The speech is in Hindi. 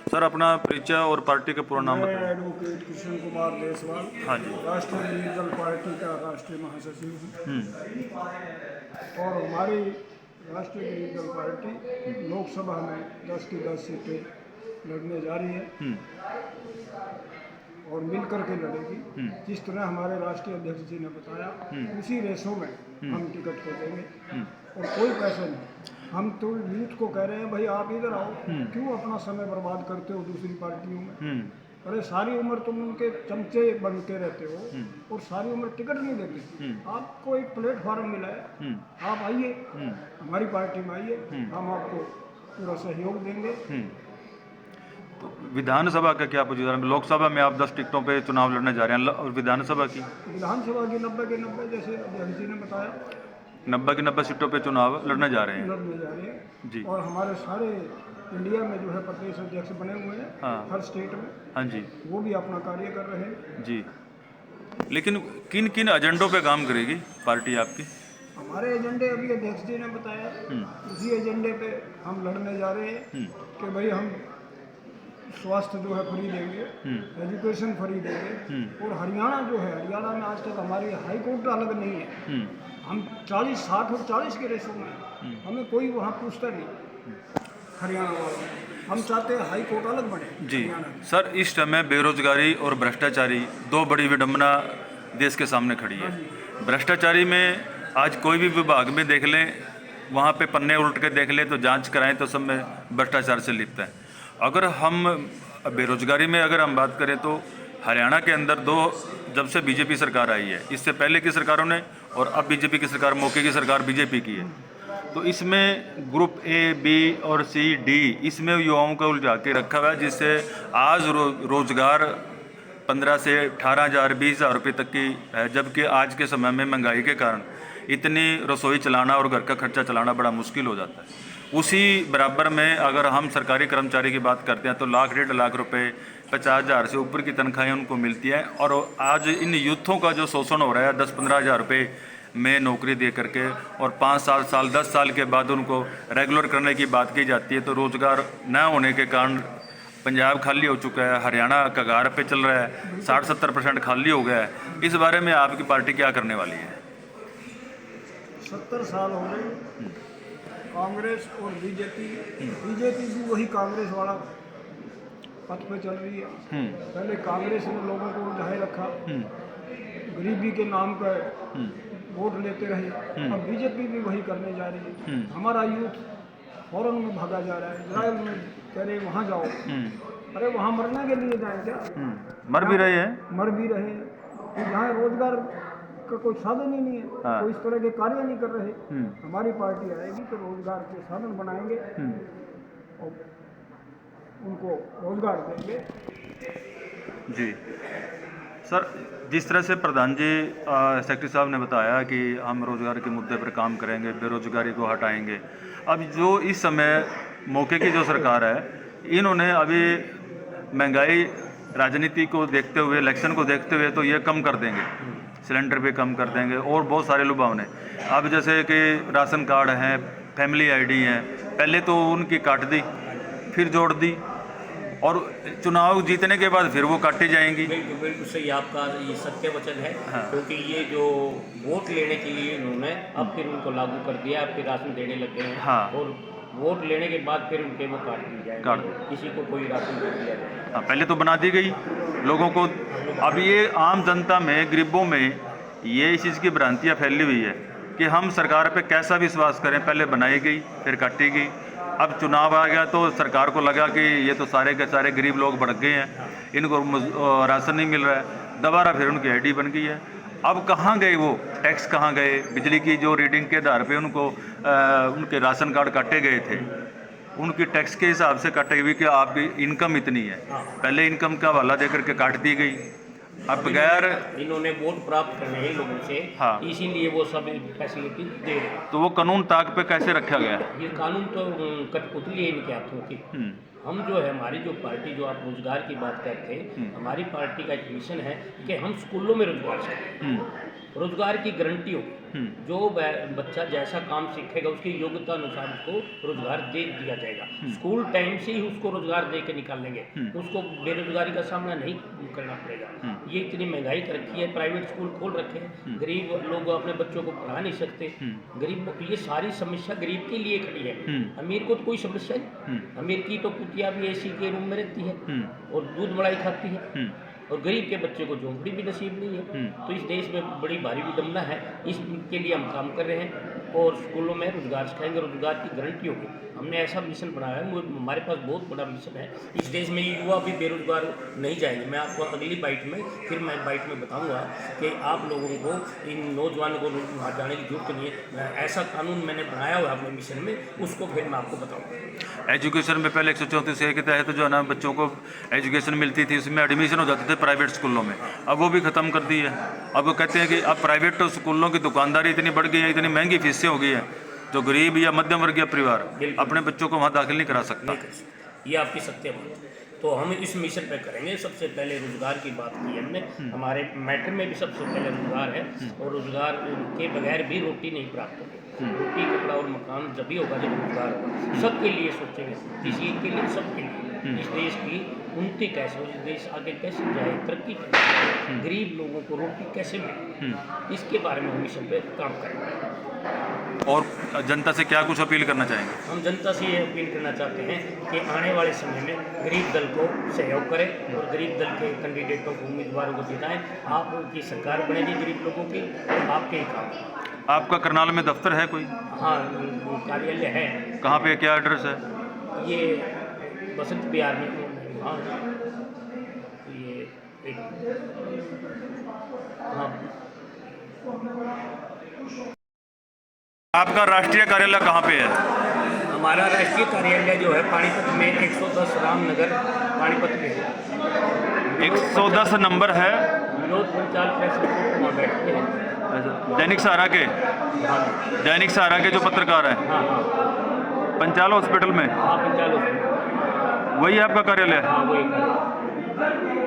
सर अपना परिचय और पार्टी का पूरा नाम मैं बताइए। एडवोकेट कृष्ण कुमार देसवाल हाँ जी। राष्ट्रीय लीगल पार्टी का राष्ट्रीय महासचिव हूँ और हमारी राष्ट्रीय लीगल पार्टी लोकसभा में 10 की 10 सीटें लड़ने जा रही है और मिल करके लड़ेगी। जिस तरह हमारे राष्ट्रीय अध्यक्ष जी ने बताया उसी रेसों में हम टिकट को देंगे और कोई पैसा नहीं। हम तो यूथ को कह रहे हैं भाई आप इधर आओ, क्यों अपना समय बर्बाद करते हो दूसरी पार्टियों में। अरे सारी उम्र तुम उनके चमचे बनते रहते हो और सारी उम्र टिकट नहीं देते। आपको एक प्लेटफॉर्म मिला है, आप आइए हमारी पार्टी में आइए, हम आपको पूरा सहयोग देंगे। तो विधानसभा का क्या पोजीशन है? लोकसभा में आप 10 टिकटों पे चुनाव लड़ने जा रहे हैं और विधानसभा की विधानसभा की 90 के 90 जैसे अध्यक्ष जी ने बताया 90 की 90 सीटों पे चुनाव लड़ने जा रहे हैं। लड़ने जा रहे हैं जी। और हमारे सारे इंडिया में जो है प्रदेश अध्यक्ष बने हुए हैं। हाँ। हर स्टेट में हाँ जी। वो भी अपना कार्य कर रहे हैं। जी, लेकिन किन किन एजेंडों पे काम करेगी पार्टी आपकी? हमारे एजेंडे अभी अध्यक्ष जी ने बताया, उसी एजेंडे पे हम लड़ने जा रहे हैं कि भाई हम स्वास्थ्य जो है फ्री देंगे, एजुकेशन फ्री देंगे और हरियाणा जो है, हरियाणा में आज तक हमारी हाई कोर्ट अलग नहीं है। हम 40, 60 और 40 के रेशो में हैं। हमें कोई वहाँ पूछता नहीं हरियाणा वाला। हम चाहते हैं हाई कोर्ट अलग बने जी हरियाणा की। सर, इस समय बेरोजगारी और भ्रष्टाचारी दो बड़ी विडंबना देश के सामने खड़ी है। भ्रष्टाचारी में आज कोई भी विभाग में देख लें, वहाँ पे पन्ने उल्ट के देख लें तो जांच कराएं तो सब में भ्रष्टाचार से लिप्त है। अगर हम बेरोजगारी में अगर हम बात करें तो हरियाणा के अंदर जब से बीजेपी सरकार आई है, इससे पहले की सरकारों ने और अब बीजेपी की सरकार, मौके की सरकार बीजेपी की है, तो इसमें ग्रुप ए, बी और सी, डी इसमें युवाओं को उलझा के रखा हुआ है, जिससे आज रोजगार 15 से 18,000 20,000 रुपये तक की है, जबकि आज के समय में महंगाई के कारण इतनी रसोई चलाना और घर का खर्चा चलाना बड़ा मुश्किल हो जाता है। उसी बराबर में अगर हम सरकारी कर्मचारी की बात करते हैं तो लाख 1.5 लाख रुपए 50,000 से ऊपर की तनख्वाहें उनको मिलती हैं और आज इन यूथों का जो शोषण हो रहा है 10-15 हज़ार रुपये में नौकरी दे करके और 5 साल 10 साल के बाद उनको रेगुलर करने की बात की जाती है, तो रोज़गार न होने के कारण पंजाब खाली हो चुका है, हरियाणा कगार पे चल रहा है, 60-70% खाली हो गया है। इस बारे में आपकी पार्टी क्या करने वाली है? 70 साल हो गए कांग्रेस और बीजेपी भी वही कांग्रेस वाला पथ पे चल रही है। पहले कांग्रेस ने लोगों को उलझाए रखा, गरीबी के नाम पर वोट लेते रहे। अब बीजेपी भी वही करने जा रही है। हमारा यूथ फॉरेन में भागा जा रहा है, इजराइल में कह रहे वहाँ जाओ। अरे वहाँ मरने के लिए जाए क्या? मर भी रहे हैं, मर भी रहे हैं। तो यहाँ रोजगार का कोई साधन ही नहीं है। हाँ। कोई इस तरह के कार्य नहीं कर रहे। हमारी पार्टी आएगी तो रोजगार के साधन बनाएंगे और उनको रोजगार देंगे। जी सर, जिस तरह से प्रधान जी सेक्रेटरी साहब ने बताया कि हम रोज़गार के मुद्दे पर काम करेंगे, बेरोजगारी को हटाएंगे। अब जो इस समय मौके की जो सरकार है, इन्होंने अभी महंगाई राजनीति को देखते हुए, इलेक्शन को देखते हुए तो ये कम कर देंगे, सिलेंडर भी कम कर देंगे और बहुत सारे लुभावने। अब जैसे कि राशन कार्ड हैं, फैमिली आईडी हैं, पहले तो उनकी काट दी, फिर जोड़ दी और चुनाव जीतने के बाद फिर वो काटी जाएंगी। बिल्कुल सही आपका ये सत्य वचन है। हाँ। क्योंकि ये जो वोट लेने के लिए इन्होंने अब फिर उनको लागू कर दिया, अब फिर राशन देने लग गए हैं। हाँ। और वोट लेने के बाद फिर उनके वो काट दी जाएगी, काट दी। किसी को कोई राशन नहीं दिया जाएगा। हाँ, पहले तो बना दी गई लोगों को। अब ये आम जनता में, गरीबों में ये इस चीज़ की भ्रांतियाँ फैली हुई है कि हम सरकार पे कैसा विश्वास करें। पहले बनाई गई, फिर काटी गई, अब चुनाव आ गया तो सरकार को लगा कि ये तो सारे के सारे गरीब लोग भड़क गए हैं, इनको राशन नहीं मिल रहा है, दोबारा फिर उनकी आईडी बन गई है। अब कहाँ गए वो टैक्स, कहाँ गए? बिजली की जो रीडिंग के आधार पे उनको उनके राशन कार्ड काटे गए थे, उनकी टैक्स के हिसाब से काटे हुई कि आपकी इनकम इतनी है, पहले इनकम का हवाला दे करके काट दी गई। अब बगैर इन्होंने वोट प्राप्त करने हैं लोगों से, हाँ। इसीलिए वो सब फैसिलिटी दे रहे हैं। तो वो कानून ताक पे कैसे रखा गया? ये कानून तो कठपुतली है इनके हाथों की। हम जो है, हमारी जो पार्टी, जो आप रोजगार की बात करते हैं, हमारी पार्टी का एक मिशन है कि हम स्कूलों में रोजगार करें। रोजगार की गारंटी होगी। जो बच्चा जैसा काम सीखेगा उसकी योग्यता अनुसार उसको रोजगार दे दिया जाएगा। स्कूल टाइम से ही उसको रोजगार दे के निकालेंगे, उसको बेरोजगारी का सामना नहीं करना पड़ेगा। ये इतनी महंगाई कर रखी है, प्राइवेट स्कूल खोल रखे हैं, गरीब लोग अपने बच्चों को पढ़ा नहीं सकते। गरीब, ये सारी समस्या गरीब के लिए खड़ी है। अमीर को तो कोई समस्या नहीं, अमीर की तो कुतिया भी एसी के रूम में रहती है और दूध मलाई खाती है, और गरीब के बच्चे को झोंपड़ी भी नसीब नहीं है। तो इस देश में बड़ी भारी विडम्बना है। इसके लिए हम काम कर रहे हैं और स्कूलों में रोजगार सिखाएंगे, रोजगार की गारंटी होगी। हमने ऐसा मिशन बनाया है, हमारे पास बहुत बड़ा मिशन है। इस देश में युवा भी बेरोजगार नहीं जाएंगे। मैं आपको अगली बाइट में बताऊंगा कि आप लोगों को, इन नौजवानों को वहाँ जाने की जरूरत नहीं है। ऐसा कानून मैंने बनाया हुआ है अपने मिशन में, उसको फिर मैं आपको बताऊँगा। एजुकेशन में पहले 134A के तहत जो है ना बच्चों को एजुकेशन मिलती थी, उसमें एडमिशन हो जाते थे प्राइवेट स्कूलों में, अब वो भी ख़त्म कर दी है। अब वो कहते हैं कि अब प्राइवेट स्कूलों की दुकानदारी इतनी बढ़ गई है, इतनी महंगी फीसें हो गई है, जो गरीब या मध्यम वर्गीय परिवार अपने बच्चों को वहाँ दाखिल नहीं करा सकता। ये आपकी सत्य बात है। तो हम इस मिशन पे करेंगे। सबसे पहले रोजगार की बात की हमने, हमारे मैटर में भी सबसे पहले रोजगार है, और रोजगार के बगैर भी रोटी नहीं प्राप्त होगी। रोटी, कपड़ा और मकान जब भी होगा जब रोजगार होगा। सबके लिए सोचेंगे, किसी के लिए, सबके लिए। इस देश की उन्नति कैसे हो, इस देश आगे कैसे जाए, तरक्की कैसे जाए, गरीब लोगों को रोटी कैसे मिले, इसके बारे में हम मिशन पे काम करेंगे। और जनता से क्या कुछ अपील करना चाहेंगे? हम जनता से ये अपील करना चाहते हैं कि आने वाले समय में गरीब दल को सहयोग करें और गरीब दल के कैंडिडेटों को, उम्मीदवारों को जिताएं। आपकी सरकार बनेगी गरीब लोगों की, आपके ही काम। आपका करनाल में दफ्तर है कोई? हाँ, कार्यालय है। कहाँ पे, क्या एड्रेस है? ये बसंत बिहार में, हाँ, ये एक, हाँ। आपका राष्ट्रीय कार्यालय कहाँ पे है? हमारा राष्ट्रीय कार्यालय जो है पानीपत में 110 रामनगर पानीपत में है। 110 नंबर है। विनोद पंचाल प्रेस रिपोर्ट वहाँ बैठते हैं। दैनिक सहारा के, हाँ, दैनिक सहारा के जो पत्रकार हैं, हाँ, हाँ, पंचाल हॉस्पिटल में, हाँ, पंचाल, वही आपका कार्यालय है? हाँ, वही।